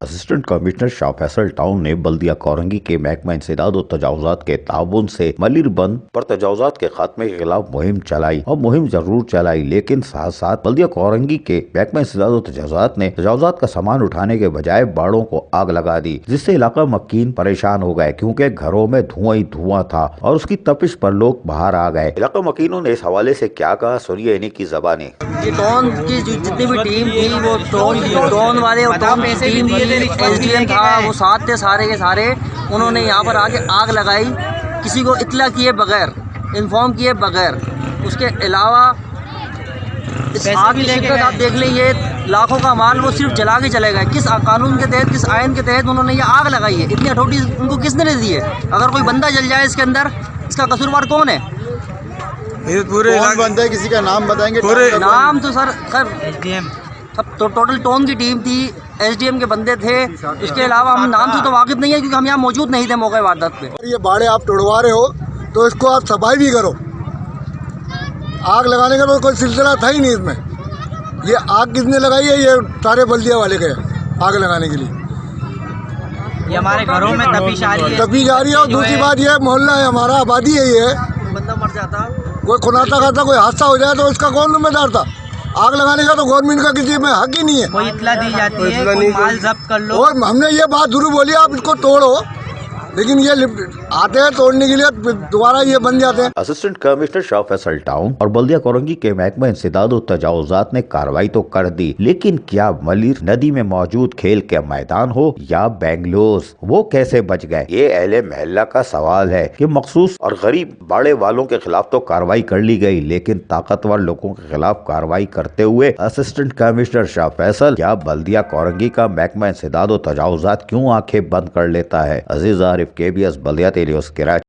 Assistant commissioner شاہ Faisal town نے بلدیہ کورنگی کے محکمہ انسداد و تجاوزات کے تعاون سے ملیر بند پر تجاوزات کے خاتمے کے خلاف مہم چلائی اور مہم ضرور چلائی، لیکن ساتھ ساتھ بلدیہ کورنگی کے محکمہ انسداد و تجاوزات نے تجاوزات کا سامان اٹھانے کے بجائے باڑوں کو آگ لگا دی، جس سے علاقہ مکین پریشان ہو گئے کیونکہ گھروں میں دھواں ہی دھواں تھا اور اس کی تپش پر لوگ باہر آ گئے۔ علاقہ مکینوں نے اس حوالے سے کیا کہا، سنیے انہیں کی زبانیں۔ یہ ٹون کی جتنی بھی ٹیم تھی وہ ٹون والے اور ٹون کی ٹیم تھی، ایس ڈی ایم تھا، وہ ساتھ تھے سارے کے سارے، انہوں نے یہاں پر آگے آگ لگائی کسی کو اطلاع کیے بغیر، انفارم کیے بغیر۔ اس کے علاوہ اس آگ کی شدت آپ دیکھ لیں، یہ لاکھوں کا مال وہ صرف جلا کے چلے گئے۔ کس قانون کے تحت، کس آئین کے تحت انہوں نے یہ آگ لگائی ہے؟ اتنی اٹھوٹی ان کو کس نے دی ہے؟ اگر کوئی بندہ جل جائے اس کے اندر، اس کا قصوروار کون ہے؟ پورے بندے کسی کا نام بتائیں گے؟ نام تو سر خیر اب تو ٹوٹل ٹون کی ٹیم تھی، ایس ڈی ایم کے بندے تھے، اس کے علاوہ ہم نام سے تو واقف نہیں ہیں کیونکہ ہم یہاں موجود نہیں تھے موقع واردات پہ۔ یہ باڑے آپ توڑوا رہے ہو تو اس کو آپ صفائی بھی کرو۔ آگ لگانے کا تو کوئی سلسلہ تھا ہی نہیں اس میں۔ یہ آگ کس نے لگائی ہے؟ یہ سارے بلدیہ والے گئے آگ لگانے کے لیے۔ یہ ہمارے گھروں میں تپش آ رہی ہے، تبھی جا رہی ہے۔ اور دوسری بات یہ محلہ ہے ہمارا، آبادی ہے، یہ بندہ مر جاتا، کوئی کھناتا کھاتا کوئی حادثہ ہو جائے تو اس کا کون ذمہ دار تھا؟ آگ لگانے کا تو گورنمنٹ کا کسی میں حق ہی نہیں ہے۔ کوئی اطلاع دی جاتی ہے، کوئی مال ضبط کر لو۔ اور ہم نے یہ بات ضرور بولی آپ اس کو توڑو، لیکن یہ آتے ہیں توڑنے کے لیے دوبارہ یہ بن جاتے ہیں۔ اسسٹنٹ کمشنر شاہ فیصل ٹاؤن اور بلدیہ کورنگی کے محکمہ انسداد و تجاوزات نے کارروائی تو کر دی، لیکن کیا ملیر ندی میں موجود کھیل کے میدان ہو یا بینگلوز، وہ کیسے بچ گئے؟ یہ اہل محلہ کا سوال ہے کہ مخصوص اور غریب باڑے والوں کے خلاف تو کارروائی کر لی گئی، لیکن طاقتور لوگوں کے خلاف کارروائی کرتے ہوئے اسسٹنٹ کمشنر شاہ فیصل کیا بلدیہ کورنگی کا محکمہ انسداد و تجاوزات کیوں آنکھیں بند کر لیتا ہے؟ عزیز عارف، KBS بلدیاتی نیوز، کراچی۔